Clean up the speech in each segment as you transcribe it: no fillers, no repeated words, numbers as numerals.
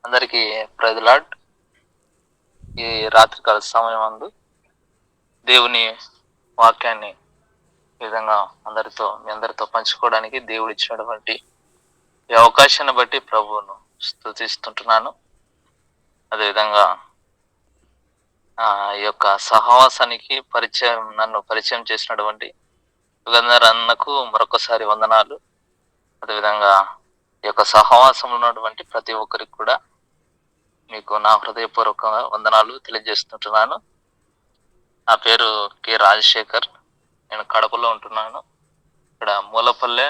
అందరికీ praise lord. ఈ రాత్రికాల సమయం అందు దేవుని వాక్యాన్ని ఈ విధంగా మీ అందరితో పంచుకోవడానికి దేవుడు ఇచ్చినటువంటి ఈ అవకాశాన్ని బట్టి ప్రభువును స్తుతిస్తుంటున్నాను. అదేవిధంగా ఈ యొక్క సహవాసానికి నన్ను పరిచయం చేసినటువంటి యుగంధర్ అన్నకు మరొకసారి వందనాలు. అదేవిధంగా ఈ యొక్క సహవాసంలో ఉన్నటువంటి ప్రతి ఒక్కరికి కూడా మీకు నా హృదయపూర్వక వందనాలు తెలియజేస్తుంటున్నాను. నా పేరు కె రాజశేఖర్. నేను కడపలో ఉంటున్నాను. ఇక్కడ మూలపల్లె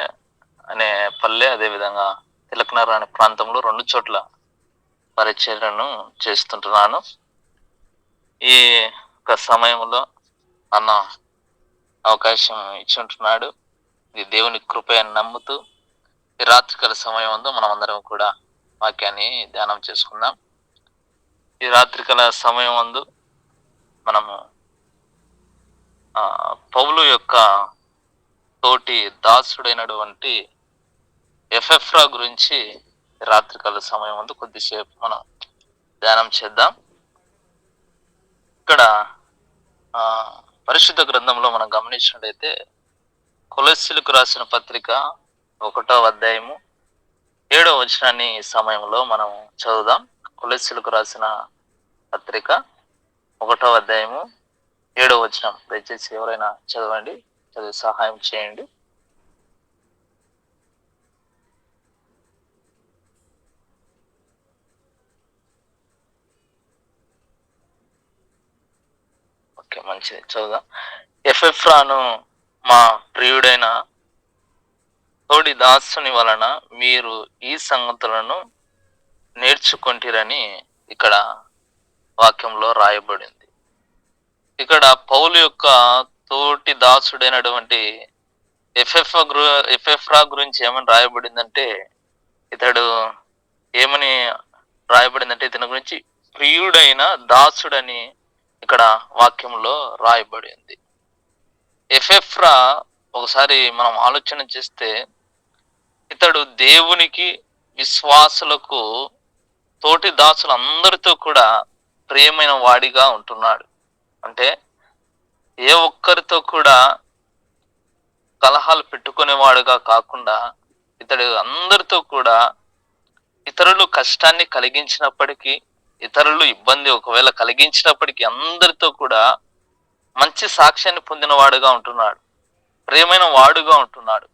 అనే పల్లె, అదేవిధంగా తిలకనగర్ అనే ప్రాంతంలో 2 చోట్ల పరిచర్యను చేస్తుంటున్నాను. ఈ యొక్క సమయంలో అన్న అవకాశం ఇచ్చి ఉంటున్నాడు. ఇది దేవుని కృప అని నమ్ముతూ ఈ రాత్రికాల సమయం ఉందో మనం అందరం కూడా వాక్యాన్ని ధ్యానం చేసుకుందాం. ఈ రాత్రికాల సమయం అందు మనము పౌలు యొక్క తోటి దాసుడైనటువంటి ఎఫెఫ్రా గురించి రాత్రికాల సమయం అందు కొద్దిసేపు మనం ధ్యానం చేద్దాం. ఇక్కడ పరిశుద్ధ గ్రంథంలో మనం గమనించినట్లయితే కొలస్సీలకు రాసిన పత్రిక 1వ అధ్యాయము 7వ వచనాన్ని ఈ సమయంలో మనం చదువుదాం. కొలస్సీలకు రాసిన పత్రిక 1వ అధ్యాయము 7వ వచనం. దయచేసి ఎవరైనా చదవండి, చదివి సహాయం చేయండి. ఓకే, మంచిది, చదువుదాం. ఎఫెఫ్రాను మా ప్రియుడైన తోడి దాసుని వలన మీరు ఈ సంగతులను నేర్చుకుంటారని ఇక్కడ వాక్యంలో రాయబడింది. ఇక్కడ పౌలు యొక్క తోటి దాసుడైనటువంటి ఎఫెఫ్రా గురించి ఏమని రాయబడిందంటే, ఇతడు ఏమని రాయబడిందంటే ఇతని గురించి ప్రియుడైన దాసుడని ఇక్కడ వాక్యంలో రాయబడింది. ఎఫెఫ్రా ఒకసారి మనం ఆలోచన చేస్తే ఇతడు దేవునికి, విశ్వాసులకు, తోటి దాసులందరితో కూడా ప్రియమైన వాడిగా ఉంటున్నాడు. అంటే ఏ ఒక్కరితో కూడా కలహాలు పెట్టుకునేవాడుగా కాకుండా ఇతడు అందరితో కూడా ఇతరులు కష్టాన్ని కలిగించినప్పటికీ, ఇతరులు ఇబ్బంది ఒకవేళ కలిగించినప్పటికీ అందరితో కూడా మంచి సాక్ష్యాన్ని పొందిన వాడుగా ఉంటున్నాడు, ప్రియమైన వాడుగా ఉంటున్నాడు.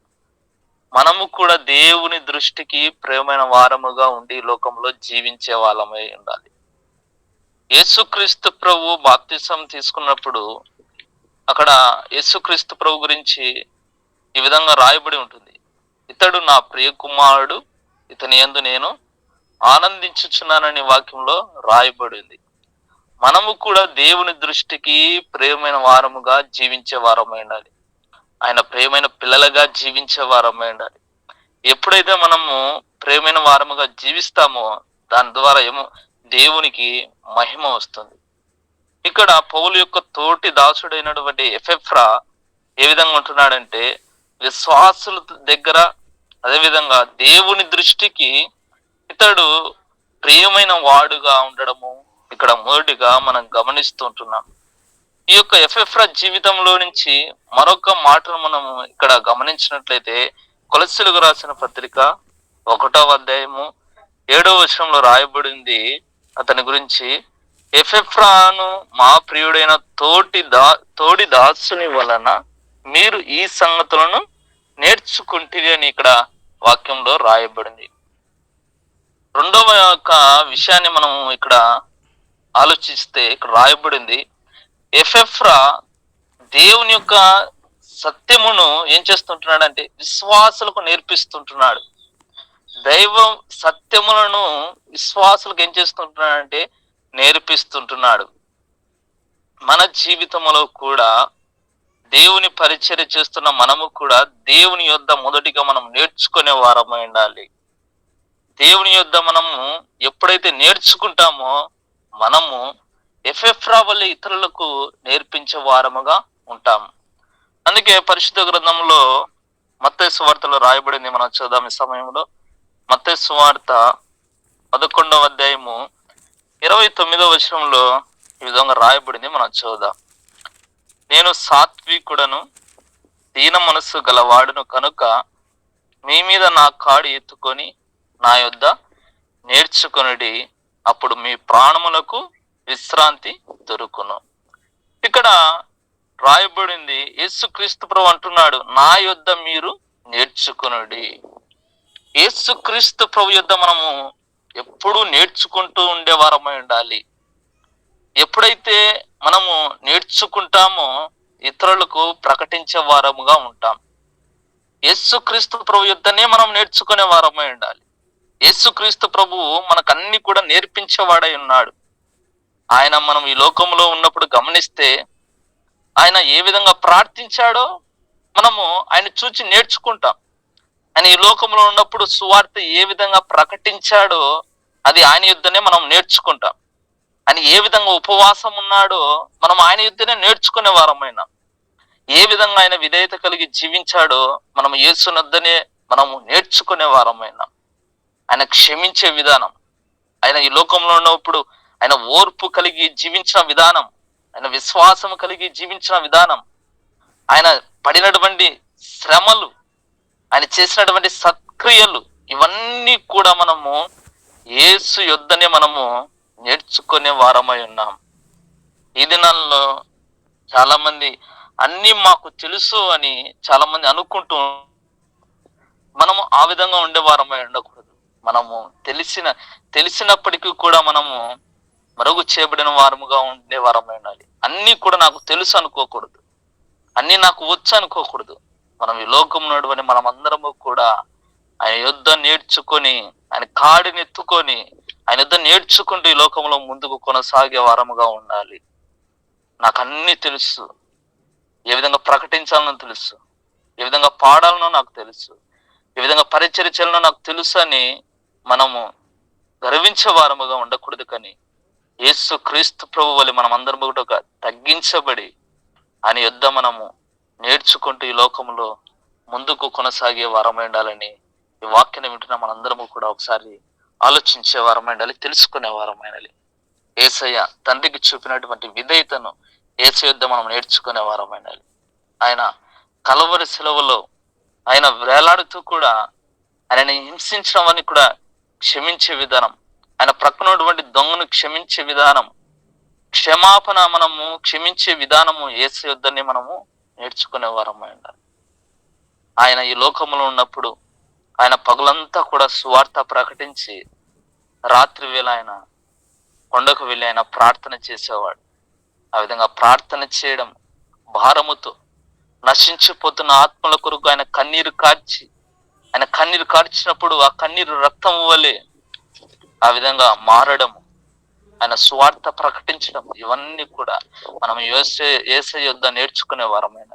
మనము కూడా దేవుని దృష్టికి ప్రియమైన వారముగా ఉండి లోకంలో జీవించే వాళ్ళమై ఉండాలి. యేసుక్రీస్తు ప్రభు బాప్తిసం తీసుకున్నప్పుడు అక్కడ యేసుక్రీస్తు ప్రభు గురించి ఈ విధంగా రాయబడి ఉంటుంది. ఇతడు నా ప్రియ కుమారుడు, ఇతని యందు నేను ఆనందించుచున్నానని వాక్యంలో రాయబడింది. మనము కూడా దేవుని దృష్టికి ప్రియమైన వారముగా జీవించే వారమై ఉండాలి. ఆయన ప్రియమైన పిల్లలుగా జీవించే వారమై ఉండాలి. ఎప్పుడైతే మనము ప్రియమైన వారముగా జీవిస్తామో దాని ద్వారా దేవునికి మహిమ వస్తుంది. ఇక్కడ పౌలు యొక్క తోటి దాసుడైనటువంటి ఎఫెఫ్రా ఏ విధంగా ఉంటున్నాడంటే, విశ్వాసుల దగ్గర, అదేవిధంగా దేవుని దృష్టికి ఇతడు ప్రియమైన వాడుగా ఉండడము ఇక్కడ మొదటిగా మనం గమనిస్తుంటున్నాం. ఈ యొక్క ఎఫెఫ్రా జీవితంలో నుంచి మరొక మాటను మనం ఇక్కడ గమనించినట్లయితే కొలస్సీలకు రాసిన పత్రిక 1వ అధ్యాయము 7వ వచనంలో రాయబడింది అతని గురించి, ఎఫెఫ్రాను మా ప్రియుడైన తోడి దాసుని వలన మీరు ఈ సంగతులను నేర్చుకుంటారు అని ఇక్కడ వాక్యంలో రాయబడింది. రెండవ యొక్క విషయాన్ని మనం ఇక్కడ ఆలోచిస్తే ఇక్కడ రాయబడింది, ఎఫెఫ్రా దేవుని యొక్క సత్యమును ఏం చేస్తుంటున్నాడు అంటే విశ్వాసులకు నేర్పిస్తుంటున్నాడు. దైవం సత్యములను విశ్వాసులకు ఏం చేస్తుంటున్నాడంటే నేర్పిస్తుంటున్నాడు. మన జీవితంలో కూడా దేవుని పరిచర్య చేస్తున్న మనము కూడా దేవుని యొద్ద మొదటిగా మనం నేర్చుకునే వారమై ఉండాలి. దేవుని యొద్ద మనము ఎప్పుడైతే నేర్చుకుంటామో మనము ఎఫెఫ్రా వల్ల ఇతరులకు నేర్పించే వారముగా ఉంటాము. అందుకే పరిశుద్ధ గ్రంథంలో మత్తయి సువార్తలో రాయబడింది, మనం చూద్దాం ఈ సమయంలో. మత్తయి సువార్త 11వ అధ్యాయము 29వ వచనంలో ఈ విధంగా రాయబడింది. మనం చూద్దాం. నేను సాత్వికుడను దీన మనస్సు గలవాడును కనుక మీ మీద నా కాడు ఎత్తుకొని నా యొద్ద నేర్చుకొనుడి, అప్పుడు మీ ప్రాణములకు విశ్రాంతి దొరుకును. ఇక్కడ రాయబడింది, యేసుక్రీస్తు ప్రభు అంటున్నాడు, నా యొద్ద మీరు నేర్చుకొనుడి. యేసుక్రీస్తు ప్రభు యొద్ద మనము ఎప్పుడూ నేర్చుకుంటూ ఉండేవారమై ఉండాలి. ఎప్పుడైతే మనము నేర్చుకుంటామో ఇతరులకు ప్రకటించే వారముగా ఉంటాం. యేసుక్రీస్తు ప్రభు యొద్దనే మనం నేర్చుకునే వారమై ఉండాలి. యేసుక్రీస్తు ప్రభువు మనకు అన్ని కూడా నేర్పించేవాడై ఉన్నాడు. ఆయన మనం ఈ లోకంలో ఉన్నప్పుడు గమనిస్తే ఆయన ఏ విధంగా ప్రార్థించాడో మనము ఆయన చూచి నేర్చుకుంటాం. ఆయన ఈ లోకంలో ఉన్నప్పుడు సువార్త ఏ విధంగా ప్రకటించాడో అది ఆయన యుద్ధనే మనం నేర్చుకుంటాం. ఆయన ఏ విధంగా ఉపవాసం ఉన్నాడో మనం ఆయన యుద్ధనే నేర్చుకునే వారమైన. ఏ విధంగా ఆయన విధేయత కలిగి జీవించాడో మనం యేసునొద్దనే మనము నేర్చుకునే వారమైన. ఆయన క్షమించే విధానం, ఆయన ఈ లోకంలో ఉన్నప్పుడు ఆయన ఓర్పు కలిగి జీవించిన విధానం, ఆయన విశ్వాసం కలిగి జీవించిన విధానం, ఆయన పడినటువంటి శ్రమలు, ఆయన చేసినటువంటి సత్క్రియలు, ఇవన్నీ కూడా మనము యేసు యొద్దనే మనము నేర్చుకునే వారమై ఉన్నాం. ఈ దినాల్లో చాలా మంది అన్ని మాకు తెలుసు అని చాలా మంది అనుకుంటూ, మనము ఆ విధంగా ఉండేవారమై ఉండకూడదు. మనము తెలిసినప్పటికీ కూడా మనము మరుగు చేయబడిన వారముగా ఉండేవారమై ఉండాలి. అన్ని కూడా నాకు తెలుసు అనుకోకూడదు, అన్ని నాకు వచ్చు అనుకోకూడదు. మనం ఈ లోకంలో మనం అందరము కూడా ఆయన యుద్ధ నేర్చుకొని, ఆయన కాడిని ఎత్తుకొని ఆయన యుద్ధ నేర్చుకుంటూ ఈ లోకంలో ముందుకు కొనసాగే వారముగా ఉండాలి. నాకు అన్ని తెలుసు, ఏ విధంగా ప్రకటించాలనో తెలుసు, ఏ విధంగా పాడాలనో నాకు తెలుసు, ఏ విధంగా పరిచర్యలనో నాకు తెలుసు అని మనము గర్వించే వారముగా ఉండకూడదు. కానీ యేసు క్రీస్తు ప్రభు వలె మనం అందరం కూడా తగ్గించబడి ఆయన యుద్ధ మనము నేర్చుకుంటూ ఈ లోకంలో ముందుకు కొనసాగే వారమై ఉండాలని ఈ వాక్యాన్ని వింటున్న మనందరము కూడా ఒకసారి ఆలోచించే వారమై ఉండాలి, తెలుసుకునే వారమై ఉండాలి. యేసయ్య తండ్రికి చూపినటువంటి విధేయతను యేసయ్య యుద్ధ మనం నేర్చుకునే వారమై ఉండాలి. ఆయన కలవరి సెలవులో ఆయన వేలాడుతూ కూడా ఆయన హింసించడం అని కూడా క్షమించే విధానం, ఆయన ప్రక్కనటువంటి దొంగను క్షమించే విధానం, క్షమాపణ మనము క్షమించే విధానము యేసయ్య యుద్ధని మనము నేర్చుకునే వారమై ఉండాలి. ఆయన ఈ లోకంలో ఉన్నప్పుడు ఆయన పగలంతా కూడా సువార్త ప్రకటించి రాత్రి వేళ ఆయన కొండకు వెళ్ళి ఆయన ప్రార్థన చేసేవాడు. ఆ విధంగా ప్రార్థన చేయడం భారముతో నశించిపోతున్న ఆత్మల కొరకు ఆయన కన్నీరు కార్చినప్పుడు ఆ కన్నీరు రక్తం వలె ఆ విధంగా మారడము, ఆయన సువార్త ప్రకటించడం, ఇవన్నీ కూడా మనం యేసయ్య యుద్ధ నేర్చుకునే వారమైన.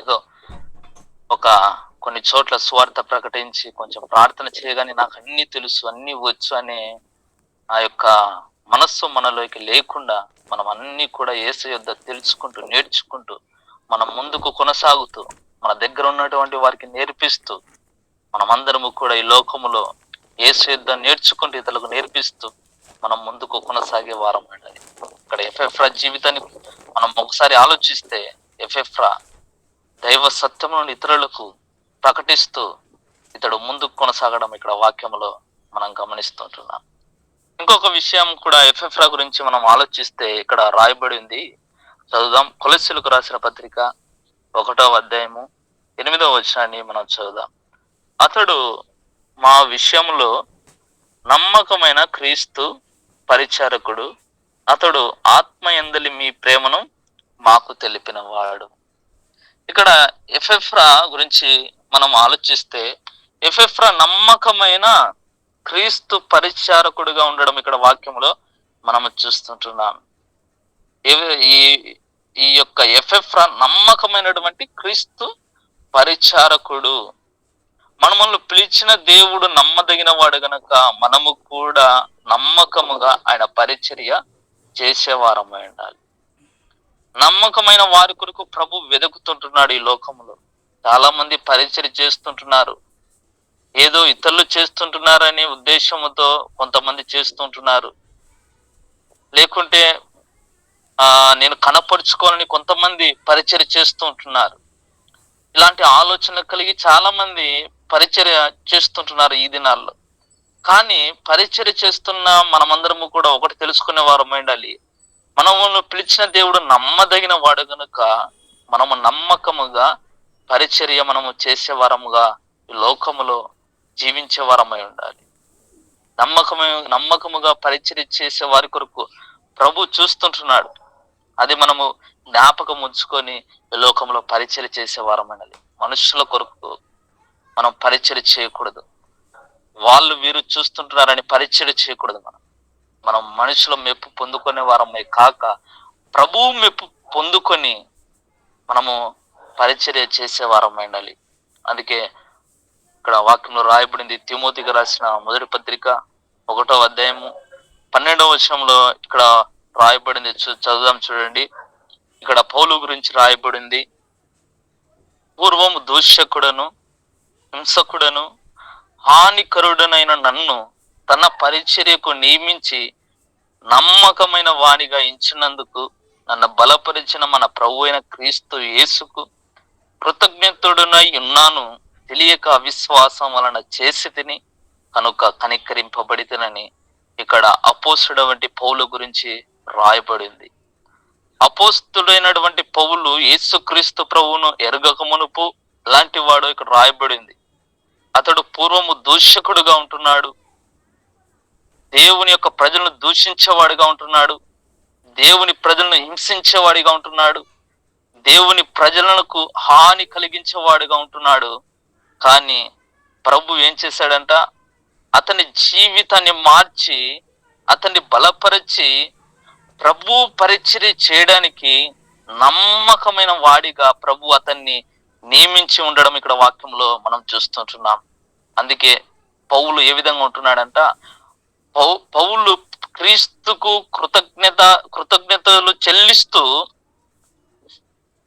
ఏదో కొన్ని చోట్ల సువార్త ప్రకటించి కొంచెం ప్రార్థన చేయగానే నాకు అన్ని తెలుసు, అన్ని వచ్చు అనే ఆ యొక్క మనస్సు మనలోకి లేకుండా మనం అన్ని కూడా యేసయ్య యుద్ధ తెలుసుకుంటూ నేర్చుకుంటూ మనం ముందుకు కొనసాగుతూ మన దగ్గర ఉన్నటువంటి వారికి నేర్పిస్తూ మనమందరము కూడా ఈ లోకములో యేసయ్య యుద్ధ నేర్చుకుంటూ ఇతరులకు నేర్పిస్తూ మనం ముందుకు కొనసాగే వారం అండి. ఇక్కడ ఎఫెఫ్రా జీవితాన్ని మనం ఒకసారి ఆలోచిస్తే ఎఫెఫ్రా దైవ సత్యం నుండి ఇతరులకు ప్రకటిస్తూ ఇతడు ముందుకు కొనసాగడం ఇక్కడ వాక్యంలో మనం గమనిస్తుంటున్నాం. ఇంకొక విషయం కూడా ఎఫెఫ్రా గురించి మనం ఆలోచిస్తే ఇక్కడ రాయబడి ఉంది, చదువుదాం. కొలస్సీలకు రాసిన పత్రిక 1వ అధ్యాయము 8వ వచనాన్ని మనం చదువుదాం. అతడు మా విషయంలో నమ్మకమైన క్రీస్తు పరిచారకుడు, అతడు ఆత్మయందలి మీ ప్రేమను మాకు తెలిపిన వాడు. ఇక్కడ ఎఫెఫ్రా గురించి మనం ఆలోచిస్తే ఎఫెఫ్రా నమ్మకమైన క్రీస్తు పరిచారకుడుగా ఉండడం ఇక్కడ వాక్యంలో మనము చూస్తుంటున్నాం. ఈ యొక్క ఎఫెఫ్రా నమ్మకమైనటువంటి క్రీస్తు పరిచారకుడు. మనల్ని పిలిచిన దేవుడు నమ్మదగిన వాడు గనక మనము కూడా నమ్మకముగా ఆయన పరిచర్య చేసేవారమై ఉండాలి. నమ్మకమైన వారి కొరకు ప్రభు వెతుకుతుంటున్నాడు. ఈ లోకంలో చాలా మంది పరిచర్య చేస్తుంటున్నారు, ఏదో ఇతరులు చేస్తుంటున్నారనే ఉద్దేశంతో కొంతమంది చేస్తుంటున్నారు. లేకుంటే నేను కనపరుచుకోవాలని కొంతమంది పరిచర్య చేస్తూ ఉంటున్నారు. ఇలాంటి ఆలోచన కలిగి చాలా మంది పరిచర్య చేస్తుంటున్నారు ఈ దినాల్లో. కానీ పరిచర్య చేస్తున్న మనమందరము కూడా ఒకటి తెలుసుకునే వారం ఉండాలి. మనమును పిలిచిన దేవుడు నమ్మదగిన వాడు గనుక మనము నమ్మకముగా పరిచర్య మనము చేసే వారముగా ఈ లోకములో జీవించే వారమై ఉండాలి. నమ్మకముగా పరిచర్య చేసే వారి కొరకు ప్రభు చూస్తుంటున్నాడు. అది మనము జ్ఞాపకం ఉంచుకొని ఈ లోకంలో పరిచర్య చేసే వారమనాలి. మనుషుల కొరకు మనం పరిచర్య చేయకూడదు. వాళ్ళు వీరు చూస్తుంటున్నారని పరిచర్య చేయకూడదు. మనం మనుషుల మెప్పు పొందుకునే వారమై కాక ప్రభువు మెప్పు పొందుకొని మనము పరిచర్య చేసే వారమై ఉండాలి. అందుకే ఇక్కడ వాక్యంలో రాయబడింది, తిమోతికి రాసిన మొదటి పత్రిక 1వ అధ్యాయము 12వ వచనంలో ఇక్కడ రాయబడింది. చదువుదాం చూడండి. ఇక్కడ పౌలు గురించి రాయబడింది. పూర్వము దూషకుడను, హింసకుడను, హానికరుడనైన నన్ను తన పరిచర్యకు నియమించి నమ్మకమైన వానిగా ఎంచినందుకు నన్ను బలపరిచిన మన ప్రభు అయిన క్రీస్తు యేసుకు కృతజ్ఞతుడనై ఉన్నాను. తెలియక అవిశ్వాసం వలన చేసి తిని కనుక కనికరింపబడితేనని ఇక్కడ అపోస్తుడైనటువంటి పౌలు గురించి రాయబడింది. అపోస్తుడైనటువంటి పౌలు యేసుక్రీస్తు ప్రభువును ఎరగక మునుపు లాంటి వాడు ఇక్కడ రాయబడింది. అతడు పూర్వము దూషకుడుగా ఉంటున్నాడు. దేవుని యొక్క ప్రజలను దూషించేవాడిగా ఉంటున్నాడు. దేవుని ప్రజలను హింసించేవాడిగా ఉంటున్నాడు. దేవుని ప్రజలకు హాని కలిగించేవాడిగా ఉంటున్నాడు. కానీ ప్రభు ఏం చేశాడంట? అతని జీవితాన్ని మార్చి అతన్ని బలపరిచి ప్రభు పరిచర్య చేయడానికి నమ్మకమైన వాడిగా ప్రభు అతన్ని నియమించి ఉండడం ఇక్కడ వాక్యంలో మనం చూస్తుంటున్నాం. అందుకే పౌలు ఏ విధంగా ఉంటున్నాడంట? పౌలు క్రీస్తుకు కృతజ్ఞతలు చెల్లిస్తూ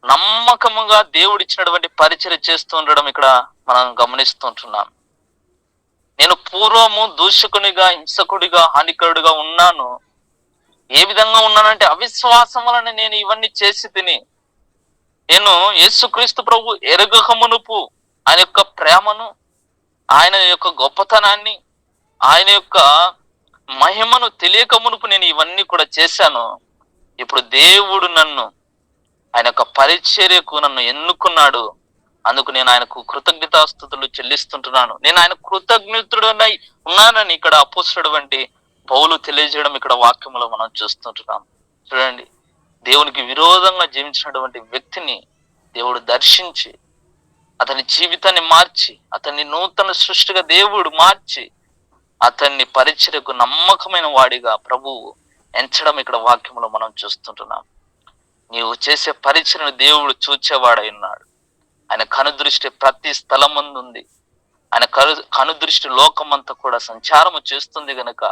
నమ్మకముగా దేవుడిచ్చినటువంటి పరిచర్య చేస్తూ ఉండడం ఇక్కడ మనం గమనిస్తుంటున్నాం. నేను పూర్వము దూషకునిగా, హింసకుడిగా, హానికరుడిగా ఉన్నాను. ఏ విధంగా ఉన్నానంటే అవిశ్వాసం వలన నేను ఇవన్నీ చేసి తిని, నేను యేసుక్రీస్తు ప్రభు ఎరగక మునుపు ఆయన యొక్క ప్రేమను, ఆయన యొక్క గొప్పతనాన్ని, ఆయన యొక్క మహిమను తెలియక మునుపు నేను ఇవన్నీ కూడా చేశాను. ఇప్పుడు దేవుడు నన్ను ఆయన యొక్క పరిచర్యకు నన్ను ఎన్నుకున్నాడు. అందుకు నేను ఆయనకు కృతజ్ఞతాస్తుతులు చెల్లిస్తుంటున్నాను. నేను ఆయన కృతజ్ఞతుడనై ఉన్నానని ఇక్కడ అపోస్తుడైనటువంటి పౌలు తెలియజేయడం ఇక్కడ వాక్యంలో మనం చూస్తుంటున్నాం. చూడండి, దేవునికి విరోధంగా జీవించినటువంటి వ్యక్తిని దేవుడు దర్శించి అతని జీవితాన్ని మార్చి, అతన్ని నూతన సృష్టిగా దేవుడు మార్చి అతన్ని పరిచర్యకు నమ్మకమైన వాడిగా ప్రభువు ఎంచడం ఇక్కడ వాక్యంలో మనం చూస్తుంటున్నాం. నీవు చేసే పరిచర్యను దేవుడు చూచేవాడై ఉన్నాడు. ఆయన కనుదృష్టి ప్రతి స్థలం ముందు ఉంది. ఆయన కనుదృష్టి లోకమంతా కూడా సంచారము చేస్తుంది గనక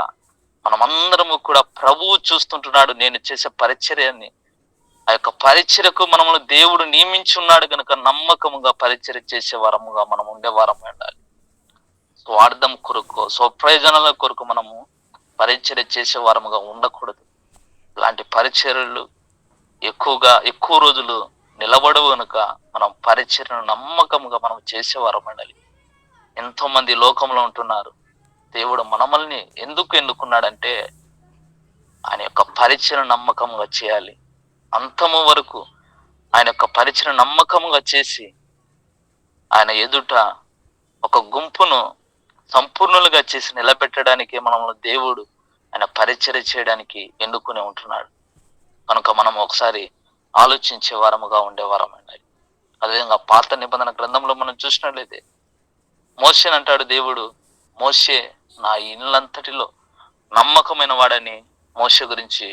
మనమందరము కూడా ప్రభువు చూస్తుంటున్నాడు. నేను చేసే పరిచర్యని, ఆ యొక్క పరిచర్యకు మనము దేవుడు నియమించి ఉన్నాడు గనక నమ్మకముగా పరిచర్య చేసే వారముగా మనం ఉండేవారము ఉండాలి. స్వార్థం కొరకు, స్వప్రయోజనాల కొరకు మనము పరిచర్య చేసే వారముగా ఉండకూడదు. ఇలాంటి పరిచర్యలు ఎక్కువ రోజులు నిలబడవు కనుక మనం పరిచర్యను నమ్మకముగా మనం చేసేవారం ఉండాలి. ఎంతో మంది లోకంలో ఉంటున్నారు. దేవుడు మనల్ని ఎందుకు ఎన్నుకున్నాడంటే ఆయన యొక్క పరిచర్యను నమ్మకముగా చేయాలి. అంతము వరకు ఆయన యొక్క పరిచర్యను నమ్మకముగా చేసి ఆయన ఎదుట ఒక గుంపును సంపూర్ణులుగా చేసి నిలబెట్టడానికి మనల్ని దేవుడు ఆయన పరిచర్య చేయడానికి ఎన్నుకుని ఉంటున్నాడు. కనుక మనం ఒకసారి ఆలోచించే వారముగా ఉండేవారం ఉండాలి. అదేవిధంగా పాత నిబంధన గ్రంథంలో మనం చూసినట్లయితే మోషేని అంటాడు దేవుడు, మోషే నా ఇల్లంతటిలో నమ్మకమైన వాడని మోషే గురించి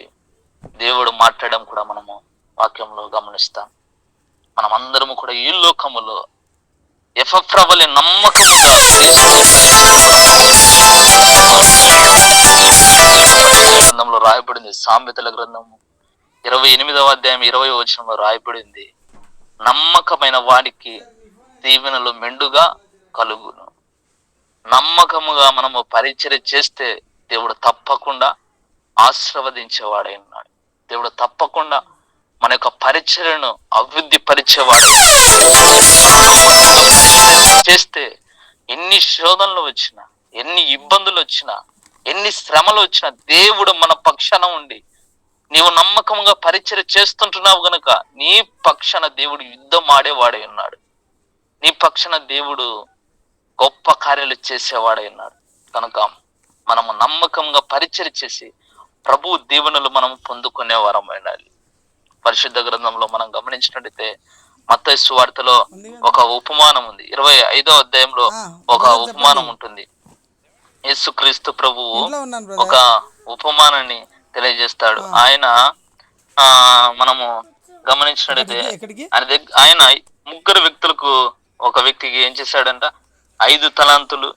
దేవుడు మాట్లాడడం కూడా మనము వాక్యంలో గమనిస్తాం. మనం అందరము కూడా ఈ లోకములో ఎఫ్రవలి నమ్మకముగా గ్రంథంలో రాయబడింది. సామెతల గ్రంథము 28వ అధ్యాయం 20వ వచనంలో రాయబడింది, నమ్మకమైన వాడికి దీవెనలు మెండుగా కలుగును. నమ్మకముగా మనము పరిచర్య చేస్తే దేవుడు తప్పకుండా ఆశీర్వదించేవాడై ఉన్నాడు. దేవుడు తప్పకుండా మన యొక్క పరిచర్యను అభివృద్ధి పరిచేవాడు. చేస్తే ఎన్ని శోధనలు వచ్చినా, ఎన్ని ఇబ్బందులు వచ్చినా, ఎన్ని శ్రమలు వచ్చినా దేవుడు మన పక్షాన ఉండి నీవు నమ్మకంగా పరిచర్య చేస్తుంటున్నావు గనుక నీ పక్షాన దేవుడు యుద్ధం ఆడేవాడై ఉన్నాడు. నీ పక్షాన దేవుడు గొప్ప కార్యాలు చేసేవాడై ఉన్నాడు. కనుక మనము నమ్మకంగా పరిచర్య చేసి ప్రభు దీవెనలు మనం పొందుకునే వారం ఉండాలి. పరిశుద్ధ గ్రంథంలో మనం గమనించినట్టయితే మత్తయి సువార్తలో ఒక ఉపమానం ఉంది. 25వ అధ్యాయంలో ఒక ఉపమానం ఉంటుంది. యేసుక్రీస్తు ప్రభువు ఒక ఉపమానాన్ని తెలియజేస్తాడు. ఆయన మనము గమనించినట్టయితే ఆయన 3 వ్యక్తులకు, ఒక వ్యక్తికి ఏం చేశాడంట 5 తలాంతులు,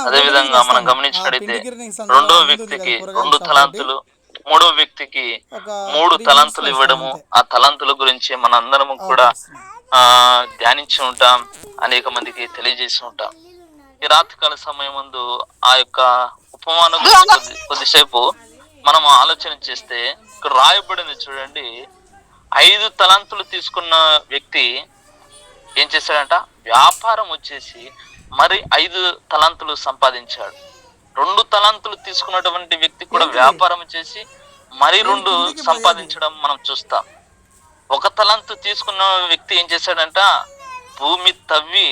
అదే విధంగా మనం గమనించినట్టయితే 2వ వ్యక్తికి 2 తలాంతులు, 3వ వ్యక్తికి 3 తలాంతులు ఇవ్వడము. ఆ తలాంతుల గురించి మన అందరము కూడా ధ్యానించి ఉంటాం, అనేక మందికి తెలియజేసి ఉంటాం. ఈ రాత్రికాల సమయం ముందు ఆ యొక్క ఉపమానం గురించి కొద్దిసేపు మనం ఆలోచన చేస్తే ఇక్కడ రాయబడింది చూడండి. 5 తలాంతులు తీసుకున్న వ్యక్తి ఏం చేశాడంట, వ్యాపారం వచ్చేసి మరి 5 తలాంతులు సంపాదించాడు. 2 తలాంతులు తీసుకున్నటువంటి వ్యక్తి కూడా వ్యాపారం చేసి మరి 2 సంపాదించడం మనం చూస్తాం. 1 తలాంతు తీసుకున్న వ్యక్తి ఏం చేశాడంట, భూమి తవ్వి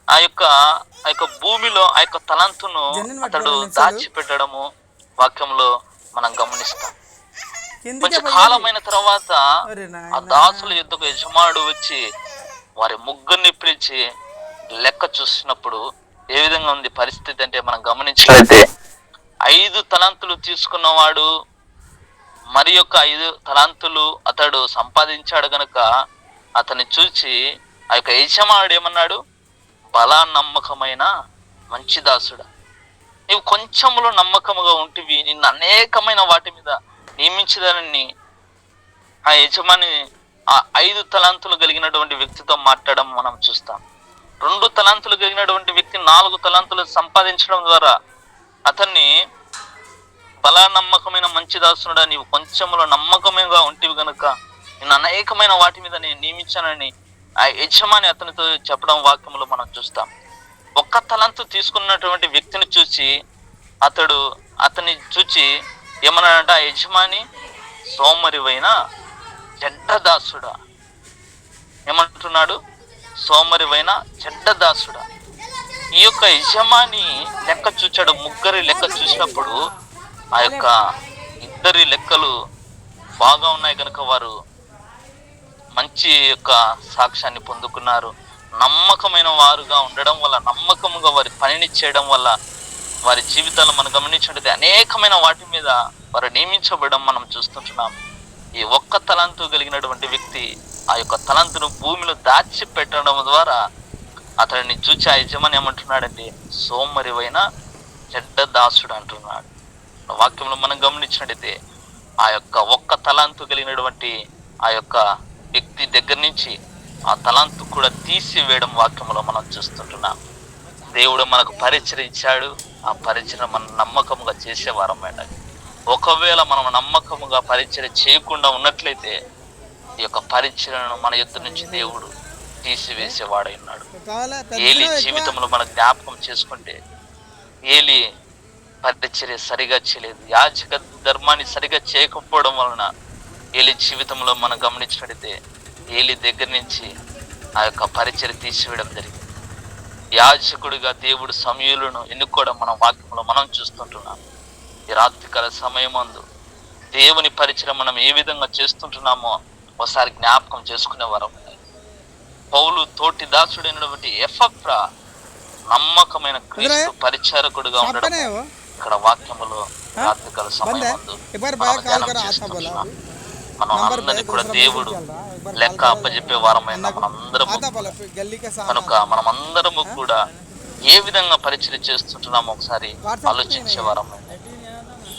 ఆ యొక్క భూమిలో ఆ యొక్క తలాంతును అతడు దాచిపెట్టడము వాక్యంలో మనం గమనిస్తాం. కొంచెం కాలమైన తర్వాత ఆ దాసుల యుద్ధకు యజమానుడు వచ్చి వారి 3 పిలిచి లెక్క చూసినప్పుడు ఏ విధంగా ఉంది పరిస్థితి అంటే మనం గమనించినట్లయితే 5 తలాంతులు తీసుకున్నవాడు మరి యొక్క 5 తలాంతులు అతడు సంపాదించాడు గనుక అతన్ని చూచి ఆ యొక్క యజమానుడు ఏమన్నాడు, బలా నమ్మకమైన మంచి దాసుడా, నీవు కొంచెములో నమ్మకముగా ఉంటివి, నిన్ను అనేకమైన వాటి మీద నియమించదానని ఆ యజమాని ఆ 5 తలాంతులు కలిగినటువంటి వ్యక్తితో మాట్లాడడం మనం చూస్తాం. 2 తలాంతులు కలిగినటువంటి వ్యక్తి 4 తలాంతులు సంపాదించడం ద్వారా అతన్ని బలా నమ్మకమైన మంచి దాసునుడా, నీవు కొంచెములో నమ్మకముగా ఉంటివి గనుక నిన్ను అనేకమైన వాటి మీద నేను నియమించానని ఆ యజమాని అతనితో చెప్పడం వాక్యంలో మనం చూస్తాం. 1 తలాంతు తీసుకున్నటువంటి వ్యక్తిని చూసి అతన్ని చూచి ఏమన్నాడంట, ఆ యజమాని సోమరివైన చెడ్డ దాసుడా, ఏమంటున్నాడు, సోమరివైన చెడ్డ దాసుడా. ఈ యొక్క యజమాని లెక్క చూచాడు. 3 లెక్క చూసినప్పుడు ఆ యొక్క 2 లెక్కలు బాగా ఉన్నాయి కనుక వారు మంచి యొక్క సాక్ష్యాన్ని పొందుకున్నారు. నమ్మకమైన వారుగా ఉండడం వల్ల, నమ్మకముగా వారి పనిని చేయడం వల్ల వారి జీవితాలను మనం గమనించినట్లయితే అనేకమైన వాటి మీద వారు నియమించబడడం మనం చూస్తుంటున్నాం. ఈ 1 తలాంతు కలిగినటువంటి వ్యక్తి ఆ యొక్క తలాంతును భూమిలో దాచి పెట్టడం ద్వారా అతడిని చూచి ఆ యజమాని ఏమంటున్నాడంటే, సోమరివైన చెడ్డ దాసుడు అంటున్నాడు. వాక్యంలో మనం గమనించినట్టయితే ఆ యొక్క 1 తలాంతు కలిగినటువంటి ఆ యొక్క వ్యక్తి దగ్గర నుంచి ఆ తలాంతు కూడా తీసివేయడం వాక్యంలో మనం చూస్తుంటున్నాం. దేవుడు మనకు పరిచర్య ఇచ్చాడు. ఆ పరిచర్య మనం నమ్మకముగా చేసేవారం ఉండాలి. ఒకవేళ మనం నమ్మకముగా పరిచర్య చేయకుండా ఉన్నట్లయితే ఈ యొక్క పరిచర్యను మన యుద్ధ నుంచి దేవుడు తీసివేసేవాడై ఉన్నాడు. ఏలి జీవితంలో మన జ్ఞాపకం చేసుకుంటే ఏలి పరిచర్య సరిగా చేయలేదు. యాజక ధర్మాన్ని సరిగా చేయకపోవడం వలన ఏలి జీవితంలో మనం గమనించినట్లయితే ఏలి దగ్గర నుంచి ఆ యొక్క పరిచర్య తీసివేయడం జరిగింది. యాజకుడిగా దేవుడు సమూయేలును ఎన్నుకోవడం మన వాక్యంలో మనం చూస్తుంటున్నాం. ఈ రాత్రికాల సమయమందు దేవుని పరిచర్య మనం ఏ విధంగా చేస్తుంటున్నామో ఒకసారి జ్ఞాపకం చేసుకునేవారం. పౌలు తోటి దాసుడైనటువంటి ఎఫ్రా నమ్మకమైన క్రీస్తు పరిచారకుడుగా ఉండడం ఇక్కడ వాక్యములో రాత్రికాల సమయమందు మనం ధ్యానం చేస్తుంటున్నాం. మనం అందరినీ కూడా దేవుడు లెక్క అప్పచెప్పే వారమైన మనందరము కనుక మనమందరము కూడా ఏ విధంగా పరిచర్య చేస్తుంటున్నామో ఒకసారి ఆలోచించే వారం.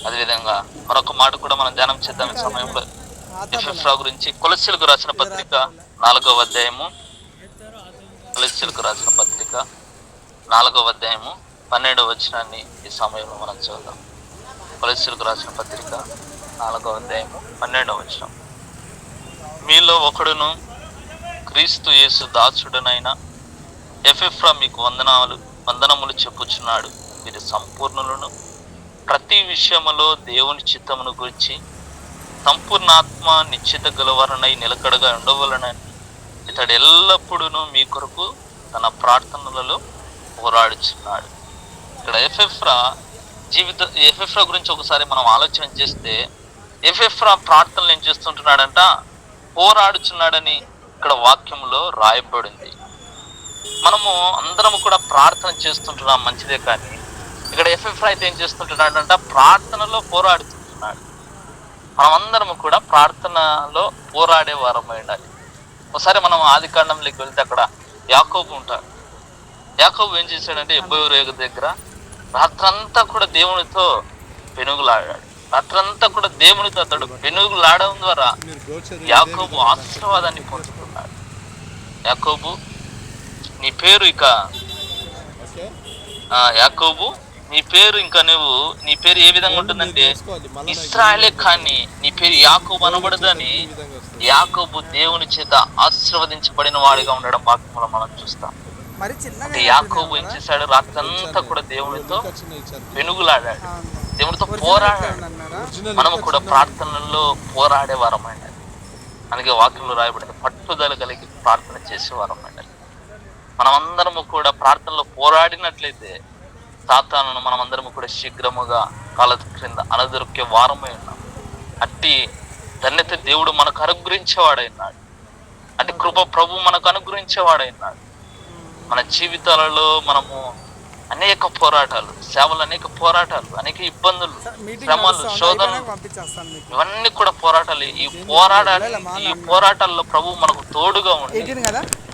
అదేవిధంగా మరొక మాట కూడా మనం ధ్యానం చేద్దాం ఈ సమయంలో. ఎఫెఫ్రా గురించి కొలస్సీలకు రాసిన పత్రిక 4వ అధ్యాయము, కొలస్సీలకు రాసిన పత్రిక 4వ అధ్యాయము 12వ వచనాన్ని ఈ సమయంలో మనం చూద్దాం. కొలస్సీలకు రాసిన పత్రిక 4వ అధ్యాయము 12వ వచనం. మీలో ఒకడును క్రీస్తు యేసు దాసుడనైన ఎపెఫ్రా మీకు వందనములు చెప్పుచున్నాడు. మీరు సంపూర్ణులను, ప్రతి విషయములో దేవుని చిత్తమును గురించి సంపూర్ణాత్మ నిశ్చిత గలవారనై నిలకడగా ఉండవలనని ఇతడు ఎల్లప్పుడూ మీ కొరకు తన ప్రార్థనలలో పోరాడుచున్నాడు. ఇక్కడ ఎపెఫ్రా గురించి ఒకసారి మనం ఆలోచన చేస్తే, ఎపెఫ్రా ప్రార్థనలు ఏం చేస్తుంటున్నాడంట? పోరాడుచున్నాడని ఇక్కడ వాక్యంలో రాయబడింది. మనము అందరము కూడా ప్రార్థన చేస్తుంటున్నాం, మంచిదే. కానీ ఇక్కడ ఎపెఫ్రా అయితే ఏం చేస్తుంటున్నాడంట? ప్రార్థనలో పోరాడుతుంటున్నాడు. మనమందరము కూడా ప్రార్థనలో పోరాడే వారమై ఉండాలి. ఒకసారి మనం ఆది కాండంలోకి వెళ్తే అక్కడ యాకోబు ఉంటాడు. యాకోబు ఏం చేశాడంటే, ఎబ్బోరు రేగు దగ్గర రాత్రంతా కూడా దేవునితో పెనుగులాడాడు. రాత్రంతా కూడా దేవునితో అతడు పెనుగులాడడం ద్వారా యాకోబు ఆశీర్వాదాన్ని పొందుతున్నాడు. యాకోబు నీ పేరు ఇంకా నీ పేరు ఏ విధంగా ఉంటుందంటే ఇశ్రాయేలే, కానీ నీ పేరు యాకోబు అనబడదని యాకోబు దేవుని చేత ఆశీర్వదించబడిన వాడిగా ఉండడం వాక్యంలో మనం చూస్తాం. అంటే యాకోబు ఏం చేశాడు? రాత్రంతా కూడా దేవునితో వెనుగులాడాడు, దేవునితో పోరాడాడు. మనము కూడా ప్రార్థనల్లో పోరాడే వారమైనా, అందుకే వాక్యంలో రాయబడింది పట్టుదల కలిగి ప్రార్థన చేసే వారమైనా. మనమందరము కూడా ప్రార్థనలో పోరాడినట్లయితే సాతానును మనమందరము కూడా శీఘ్రముగా కాళ్ళ క్రింద అనదొరికే వారమై ఉన్నాం. అట్టి ధన్యత దేవుడు మనకు అనుగ్రహించేవాడైనాడు. అట్టి కృప ప్రభు మనకు అనుగ్రహించేవాడైనాడు. మన జీవితాలలో మనము అనేక పోరాటాలు, సేవలు, అనేక పోరాటాలు, అనేక ఇబ్బందులు, శ్రమలు, శోధనలు, ఇవన్నీ కూడా పోరాటాలు. ఈ పోరాటాల్లో ప్రభు మనకు తోడుగా ఉండి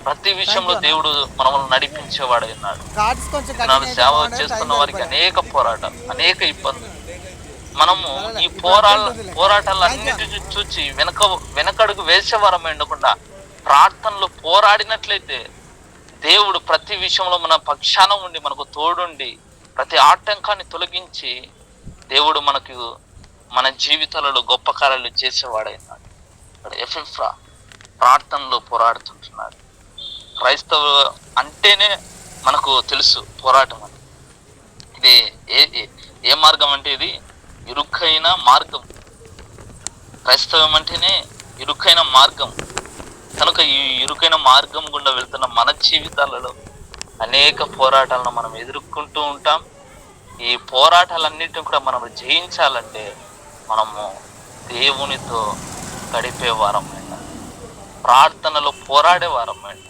ప్రతి విషయంలో దేవుడు మనల్ని నడిపించేవాడు ఉన్నాడు. సేవ చేస్తున్న వారికి అనేక పోరాటాలు, అనేక ఇబ్బందులు. మనము ఈ పోరాటాలన్నిటిని చూసి వెనకడుగు వేసేవారమే ఉండకుండా ప్రార్థనలో పోరాడినట్లయితే దేవుడు ప్రతి విషయంలో మన పక్షాన ఉండి మనకు తోడుండి ప్రతి ఆటంకాన్ని తొలగించి దేవుడు మన జీవితాలలో గొప్ప కార్యాలు చేసేవాడైనాడు. ఇక్కడ ఎపెఫ్రా ప్రార్థనలో పోరాడుతుంటున్నాడు. క్రైస్తవ అంటేనే మనకు తెలుసు పోరాటం అని. ఇది ఏ మార్గం అంటే ఇది ఇరుక్కైన మార్గం. క్రైస్తవం అంటేనే ఇరుక్కైన మార్గం. కనుక ఈ ఇరుకైన మార్గం గుండా వెళ్తున్న మన జీవితాలలో అనేక పోరాటాలను మనం ఎదుర్కొంటూ ఉంటాం. ఈ పోరాటాలన్నిటిని కూడా మనం జయించాలంటే మనము దేవునితో గడిపే వారమైన, ప్రార్థనలో పోరాడే వారమైన,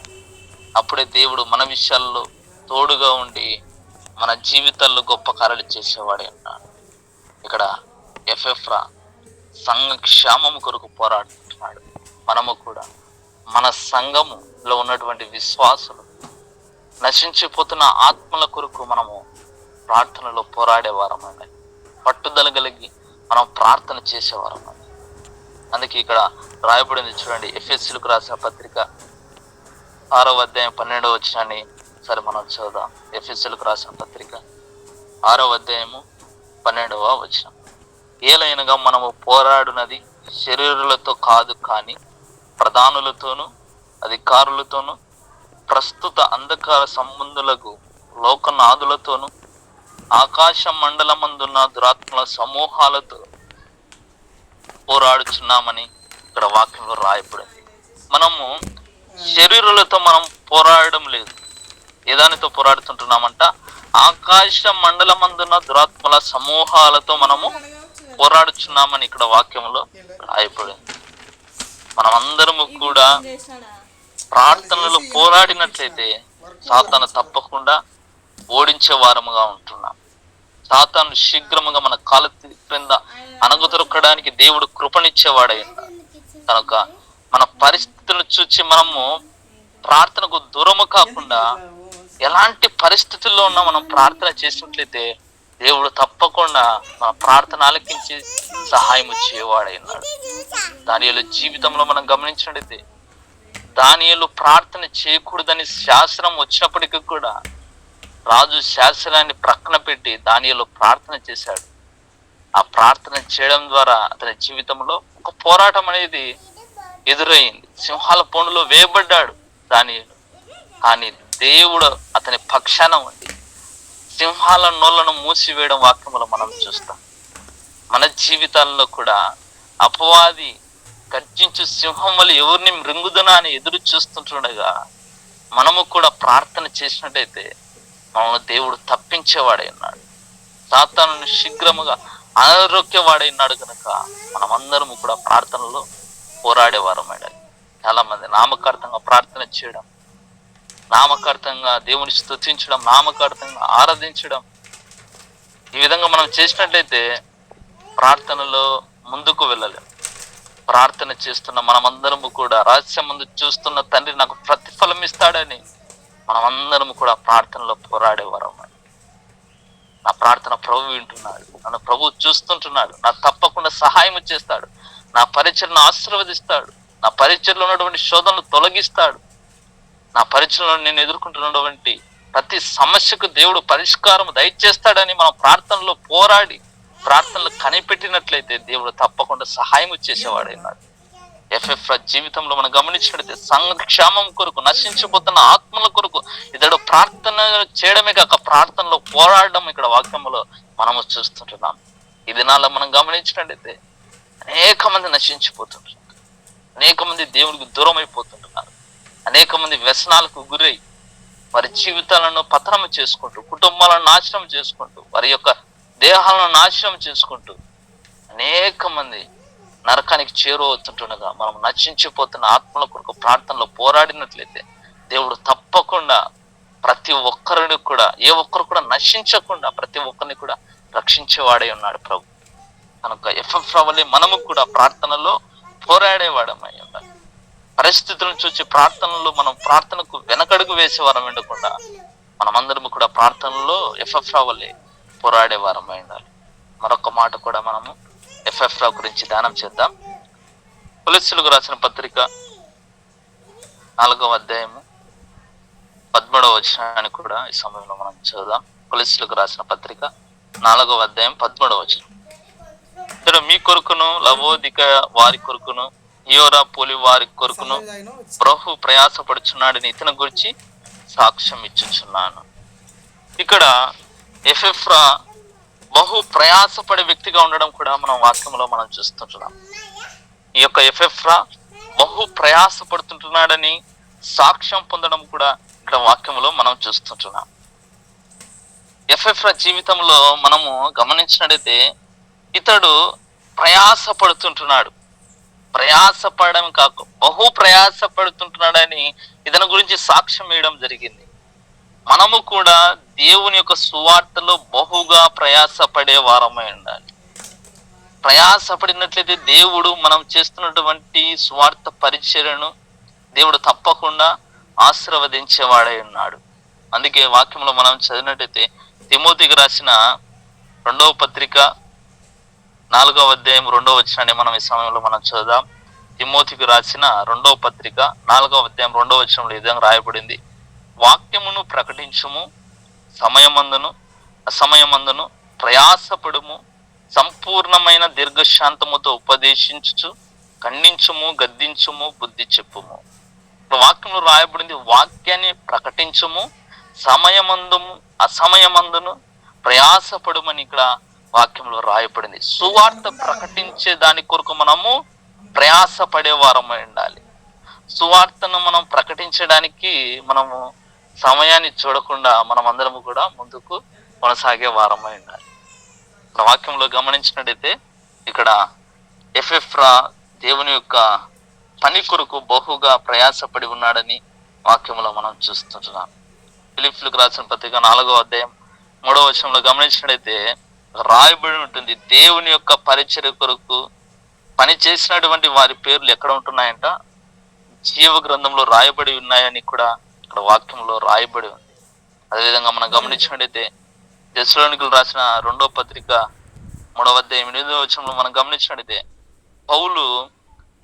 అప్పుడే దేవుడు మన విషయాల్లో తోడుగా ఉండి మన జీవితాల్లో గొప్ప కార్యాలు చేసేవాడే ఉన్నాడు. ఇక్కడ ఎపెఫ్రా సంఘ క్షేమము కొరకు పోరాడుతున్నాడు. మనము కూడా మన సంఘములో ఉన్నటువంటి విశ్వాసులు, నశించిపోతున్న ఆత్మల కొరకు మనము ప్రార్థనలో పోరాడేవారమండి. పట్టుదల కలిగి మనం ప్రార్థన చేసేవారమండి. అందుకే ఇక్కడ రాయబడింది చూడండి, ఎఫెసీయులకు రాసిన పత్రిక 6వ అధ్యాయం 12వ వచనాన్ని సరే మనం చదువుదాం. ఎఫెసీయులకు రాసిన పత్రిక 6వ అధ్యాయము 12వ వచనం. ఏలైనగా మనము పోరాడునది శరీరులతో కాదు, కానీ ప్రధానులతోనూ అధికారులతోనూ ప్రస్తుత అంధకార సంబంధులకు లోకనాథులతోనూ ఆకాశ మండలమందున్న దురాత్మల సమూహాలతో పోరాడుచున్నామని ఇక్కడ వాక్యంలో రాయబడింది. మనము శరీరులతో మనం పోరాడడం లేదు. ఏదానితో పోరాడుతుంటున్నామంట? ఆకాశ మండలమందున్న దురాత్మల సమూహాలతో మనము పోరాడుచున్నామని ఇక్కడ వాక్యంలో రాయబడింది. మనమందరము కూడా ప్రార్థనలు పోరాడినట్లయితే సాతాను తప్పకుండా ఓడించే వారముగా ఉంటున్నాం. సాతాను శీఘ్రముగా మన కాళ్ళ క్రింద అణగదొరకడానికి దేవుడు కృపనిచ్చేవాడైనా కనుక మన పరిస్థితులను చూసి మనము ప్రార్థనకు దూరము కాకుండా ఎలాంటి పరిస్థితుల్లో ఉన్నా మనం ప్రార్థన చేసినట్లయితే దేవుడు తప్పకుండా మన ప్రార్థన ఆలకించి సహాయం చేయవాడైనాడు. దానియేలు జీవితంలో మనం గమనించినట్లయితే దానియేలు ప్రార్థన చేయకూడదని శాసనం వచ్చినప్పటికీ కూడా రాజు శాసనాన్ని ప్రక్కన పెట్టి దానిలో ప్రార్థన చేశాడు. ఆ ప్రార్థన చేయడం ద్వారా అతని జీవితంలో ఒక పోరాటం అనేది ఎదురయ్యింది. సింహాల పొండులో వేయబడ్డాడు దానియేలు. కానీ దేవుడు అతని పక్షాన ఉండి సింహాల నోళ్లను మూసివేయడం వాక్యములో మనం చూస్తాం. మన జీవితాల్లో కూడా అపవాది గర్జించు సింహం వల్ల ఎవరిని మృంగుదనా అని ఎదురు చూస్తుంటుండగా మనము కూడా ప్రార్థన చేసినట్టయితే మనల్ని దేవుడు తప్పించేవాడై ఉన్నాడు. సాతానుని శీఘ్రముగా అనారోగ్యవాడై ఉన్నాడు కనుక మనమందరము కూడా ప్రార్థనలో పోరాడేవారమైనా. చాలా మంది నామకార్థంగా ప్రార్థన చేయడం, నామకార్థంగా దేవుని స్తుతించడం, నామకార్థంగా ఆరాధించడం, ఈ విధంగా మనం చేసినట్లయితే ప్రార్థనలో ముందుకు వెళ్ళలేం. ప్రార్థన చేస్తున్న మనమందరము కూడా రహస్యం ముందు చూస్తున్న తండ్రి నాకు ప్రతిఫలం ఇస్తాడని మనమందరము కూడా ప్రార్థనలో పోరాడేవారు. నా ప్రార్థన ప్రభు వింటున్నాడు, నన్ను ప్రభు చూస్తుంటున్నాడు, నాకు తప్పకుండా సహాయం చేస్తాడు, నా పరిచయను ఆశీర్వదిస్తాడు, నా పరిచయలో ఉన్నటువంటి శోధనలు తొలగిస్తాడు, నా పరిచయలో నేను ఎదుర్కొంటున్నటువంటి ప్రతి సమస్యకు దేవుడు పరిష్కారం దయచేస్తాడని మనం ప్రార్థనలో పోరాడి ప్రార్థనలు కనిపెట్టినట్లయితే దేవుడు తప్పకుండా సహాయం చేసేవాడైనాడు. ఎఫ్ఎఫ్రా జీవితంలో మనం గమనించినట్లయితే సంక్షేమం కొరకు, నశించిపోతున్న ఆత్మల కొరకు ఇతడు ప్రార్థన చేయడమే కాక ప్రార్థనలో పోరాడడం ఇక్కడ వాక్యంలో మనము చూస్తుంటున్నాం. ఈ దినాల్లో మనం గమనించినట్లయితే అనేక మంది నశించిపోతుంటున్నారు, అనేక మంది దేవుడికి దూరం అయిపోతుంటున్నారు, అనేక మంది వ్యసనాలకు గురై వారి జీవితాలను పతనం చేసుకుంటూ, కుటుంబాలను నాశనం చేసుకుంటూ, వారి యొక్క దేహాలను నాశనం చేసుకుంటూ అనేక మంది నరకానికి చేరువవుతుంటుండగా మనం నశించిపోతున్న ఆత్మల కొరకు ప్రార్థనలో పోరాడినట్లయితే దేవుడు తప్పకుండా ప్రతి ఒక్కరిని కూడా, ఏ ఒక్కరు కూడా నశించకుండా ప్రతి ఒక్కరిని కూడా రక్షించేవాడే ఉన్నాడు ప్రభు. కనుక ఎఫ్ఎఫ్రా వల్లే మనము కూడా ప్రార్థనలో పోరాడేవాడమై ఉండాలి. పరిస్థితులను చూసి ప్రార్థనలో మనం ప్రార్థనకు వెనకడుగు వేసేవారం ఉండకుండా మనమందరము కూడా ప్రార్థనలో ఎఫ్ఎఫ్రా వల్లే పోరాడేవారమై ఉండాలి. మరొక మాట కూడా మనము ఎఫ్ఎఫ్రా గురించి ధ్యానం చేద్దాం. కొలస్సీయులకు రాసిన పత్రిక 4వ అధ్యాయము 13వ వచనాన్ని కూడా ఈ సమయంలో మనం చదువుదాం. కొలస్సీయులకు రాసిన పత్రిక 4వ అధ్యాయం 13వ వచనం. ఇతడు మీ కొరకును, లవోదిక వారి కొరకును, హియోరాపోలి వారి కొరకును ప్రభు ప్రయాసపడుచున్నాడని ఇతని గురించి సాక్ష్యం ఇచ్చుచున్నాను. ఇక్కడ ఎఫెఫ్రా బహు ప్రయాసపడే వ్యక్తిగా ఉండడం కూడా మనం వాక్యంలో మనం చూస్తుంటున్నాం. ఈ యొక్క ఎఫెఫ్రా బహు ప్రయాసపడుతుంటున్నాడని సాక్ష్యం పొందడం కూడా ఇక్కడ వాక్యంలో మనం చూస్తుంటున్నాం. ఎఫెఫ్రా జీవితంలో మనము గమనించినట్టయితే ఇతడు ప్రయాసపడుతుంటున్నాడు. ప్రయాసపడడం కాక బహు ప్రయాసపడుతుంటున్నాడని ఇతని గురించి సాక్ష్యం ఇవ్వడం జరిగింది. మనము కూడా దేవుని యొక్క సువార్తలో బహుగా ప్రయాసపడే వారమై ఉండాలి. ప్రయాసపడినట్లయితే దేవుడు మనం చేస్తున్నటువంటి సువార్త పరిచర్యను దేవుడు తప్పకుండా ఆశీర్వదించేవాడై ఉన్నాడు. అందుకే వాక్యంలో మనం చదివినట్టయితే తిమోతికి రాసిన 2వ పత్రిక 4వ అధ్యాయం 2వ వచనాన్ని మనం ఈ సమయంలో మనం చదువుదాం. తిమోతికి రాసిన 2వ పత్రిక 4వ అధ్యాయం 2వ వచనంలో ఈ విధంగా రాయబడింది. వాక్యమును ప్రకటించుము, సమయమందును అసమయమందును ప్రయాసపడుము, సంపూర్ణమైన దీర్ఘశాంతముతో ఉపదేశించుచు ఖండించుము, గద్దించుము, బుద్ధి చెప్పుము. వాక్యంలో రాయబడింది వాక్యాన్ని ప్రకటించుము, సమయమందుము అసమయమందును ప్రయాసపడుమని ఇక్కడ వాక్యంలో రాయబడింది. సువార్త ప్రకటించే దాని కొరకు మనము ప్రయాసపడే వారమై ఉండాలి. సువార్తను మనం ప్రకటించడానికి మనము సమయాన్ని చూడకుండా మనం అందరము కూడా ముందుకు కొనసాగే వారమై ఉండాలి. వాక్యంలో గమనించినట్టయితే ఇక్కడ ఎఫెఫ్రా దేవుని యొక్క పని కొరకు బహుగా ప్రయాసపడి ఉన్నాడని వాక్యంలో మనం చూస్తుంటున్నాం. ఫిలిప్పీయులకు రాసిన పత్రిక 4వ అధ్యాయం 3వ వచనంలో గమనించినట్టయితే రాయబడి ఉంటుంది, దేవుని యొక్క పరిచర్య కొరకు పని చేసినటువంటి వారి పేర్లు ఎక్కడ ఉంటున్నాయంట, జీవ గ్రంథంలో రాయబడి ఉన్నాయని కూడా ఇక్కడ వాక్యంలో రాయబడి ఉంది. అదేవిధంగా మనం గమనించినట్టయితే తెస్సలోనికీయులకు రాసిన 2వ పత్రిక 3వ అధ్యాయం 8వ వచనంలో మనం గమనించినట్టయితే పౌలు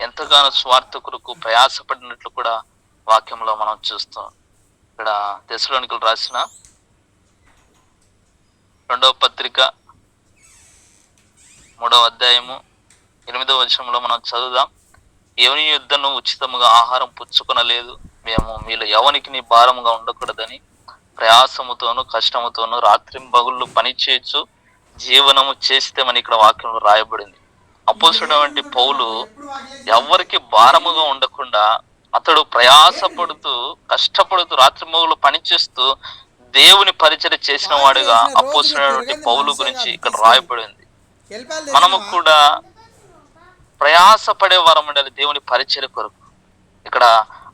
ఎంతగానో స్వార్థ కొరకు ప్రయాసపడినట్లు కూడా వాక్యంలో మనం చూస్తాం. ఇక్కడ తెస్సలోనికీయులకు రాసిన రెండవ పత్రిక 3వ అధ్యాయము 8వ వచనంలో మనం చదువుదాం. ఎవని యుద్ధను ఉచితముగా ఆహారం పుచ్చుకొనలేదు, మేము మీలో ఎవనికి నీ భారముగా ఉండకూడదని ప్రయాసముతోను కష్టముతోను రాత్రింబగళ్ళు పని చేయొచ్చు జీవనము చేస్తేమని ఇక్కడ వాక్యంలో రాయబడింది. అపోస్తుడైనటువంటి పౌలు ఎవరికి భారముగా ఉండకుండా అతడు ప్రయాసపడుతూ కష్టపడుతూ రాత్రింబగళ్ళు పనిచేస్తూ దేవుని పరిచర్య చేసిన వాడుగా అపోస్తుడైనటువంటి పౌలు గురించి ఇక్కడ రాయబడింది. మనము కూడా ప్రయాసపడే వారం ఉండాలి దేవుని పరిచర్య కొరకు. ఇక్కడ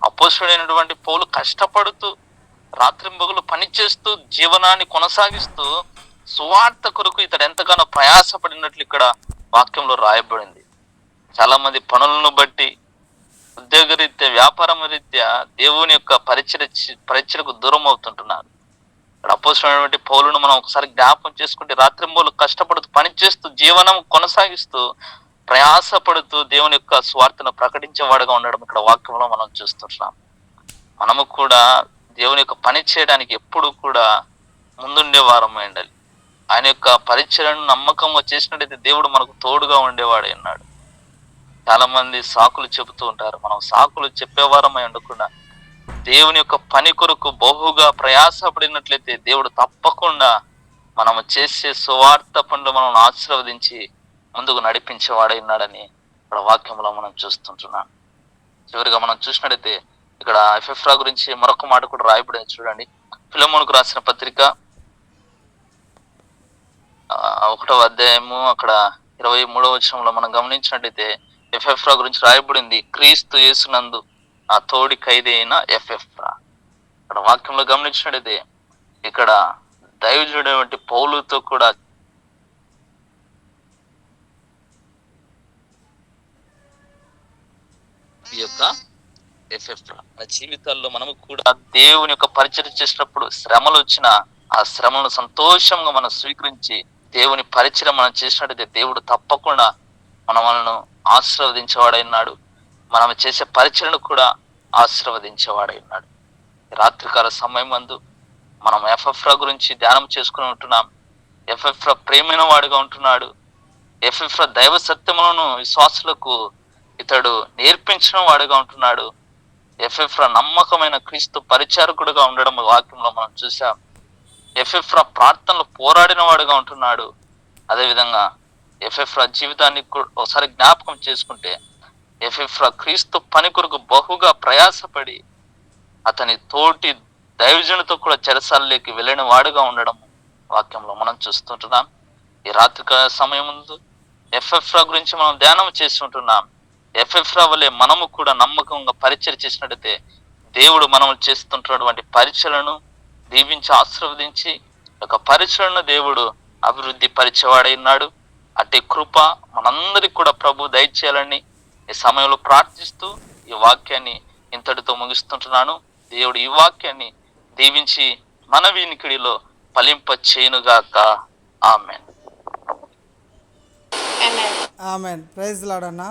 అపోస్తుడైనటువంటి పౌలు కష్టపడుతూ రాత్రింబగళ్ళు పనిచేస్తూ జీవనాన్ని కొనసాగిస్తూ సువార్త కొరకు ఇతడు ఎంతగానో ప్రయాసపడినట్లు ఇక్కడ వాక్యంలో రాయబడింది. చాలా మంది పనులను బట్టి ఉద్యోగరీత్యా వ్యాపారం రీత్యా దేవుని యొక్క పరిచర్యకు దూరం అవుతుంటున్నారు. ఇక్కడ అపోస్తుడైనటువంటి పౌలును మనం ఒకసారి జ్ఞాపకం చేసుకుంటే రాత్రింబగళ్ళు కష్టపడుతూ పనిచేస్తూ జీవనం కొనసాగిస్తూ ప్రయాసపడుతూ దేవుని యొక్క స్వార్థను ప్రకటించేవాడుగా ఉండడం ఇక్కడ వాక్యంలో మనం చూస్తున్నాం. మనము కూడా దేవుని యొక్క పని చేయడానికి ఎప్పుడు కూడా ముందుండే వారమై ఉండాలి. ఆయన యొక్క పరిచర్యను నమ్మకంగా చేసినట్టయితే దేవుడు మనకు తోడుగా ఉండేవాడే ఉన్నాడు. చాలా మంది సాకులు చెబుతూ ఉంటారు. మనం సాకులు చెప్పేవారమై ఉండకుండా దేవుని యొక్క పని కొరకు బహుగా ప్రయాసపడినట్లయితే దేవుడు తప్పకుండా మనము చేసే సువార్త పనులు మనం ఆశీర్వదించి ముందుకు నడిపించేవాడై ఉన్నాడని ఇక్కడ వాక్యంలో మనం చూస్తుంటున్నాం. చివరిగా మనం చూసినట్టయితే ఇక్కడ ఎపెఫ్రా గురించి మరొక మాట కూడా రాయబడింది. చూడండి, ఫిలెమోనుకు రాసిన పత్రిక 1వ అధ్యాయము అక్కడ 23వ వచనంలో మనం గమనించినట్టయితే ఎపెఫ్రా గురించి రాయబడింది, క్రీస్తు యేసునందు ఆ తోడి ఖైదీ అయిన ఎపెఫ్రా. ఇక్కడ వాక్యంలో గమనించినట్టయితే ఇక్కడ దైవజుడైనటువంటి పౌలుతో కూడా ఈ యొక్క ఎపెఫ్రా మన జీవితాల్లో మనము కూడా దేవుని యొక్క పరిచర్య చేసినప్పుడు శ్రమలు వచ్చిన ఆ శ్రమలను సంతోషంగా మనం స్వీకరించి దేవుని పరిచయం మనం చేసినట్టయితే దేవుడు తప్పకుండా మనల్ని ఆశీర్వదించేవాడైనాడు. మనం చేసే పరిచయను కూడా ఆశీర్వదించేవాడైనాడు. రాత్రికాల సమయం మందు మనం ఎపెఫ్రా గురించి ధ్యానం చేసుకుని ఉంటున్నాం. ఎపెఫ్రా ప్రేమైన వాడుగా ఉంటున్నాడు. ఎపెఫ్రా దైవ సత్యములను విశ్వాసులకు ఇతడు నేర్పించిన వాడుగా ఉంటున్నాడు. ఎపెఫ్రా నమ్మకమైన క్రీస్తు పరిచారకుడుగా ఉండడం వాక్యంలో మనం చూసాం. ఎపెఫ్రా ప్రార్థనలు పోరాడిన వాడుగా ఉంటున్నాడు. అదేవిధంగా ఎపెఫ్రా జీవితాన్ని ఒకసారి జ్ఞాపకం చేసుకుంటే ఎపెఫ్రా క్రీస్తు పని కొరకు బహుగా ప్రయాసపడి అతని తోటి దైవజనుతో కూడా చెరసాలలోకి వెళ్ళిన వాడుగా ఉండడం వాక్యంలో మనం చూస్తుంటున్నాం. ఈ రాత్రికాల సమయం ముందు ఎపెఫ్రా గురించి మనం ధ్యానం చేస్తుంటున్నాం. ఎపెఫ్రా వలె మనము కూడా నమ్మకంగా పరిచర్య చేసినట్టయితే దేవుడు మనం చేస్తుంటున్నటువంటి పరిచయలను దీవించి ఆశీర్వదించి ఒక పరిచయను దేవుడు అభివృద్ధి పరిచేవాడై ఉన్నాడు. అట్టి కృప మనందరికి కూడా ప్రభు దయచేయాలని ఈ సమయంలో ప్రార్థిస్తూ ఈ వాక్యాన్ని ఇంతటితో ముగిస్తుంటున్నాను. దేవుడు ఈ వాక్యాన్ని దీవించి మన వినికిడిలో ఫలింప చేయునుగాక. ఆమేన్. ఆమేన్. ప్రైజ్ లార్డ్ అన్న.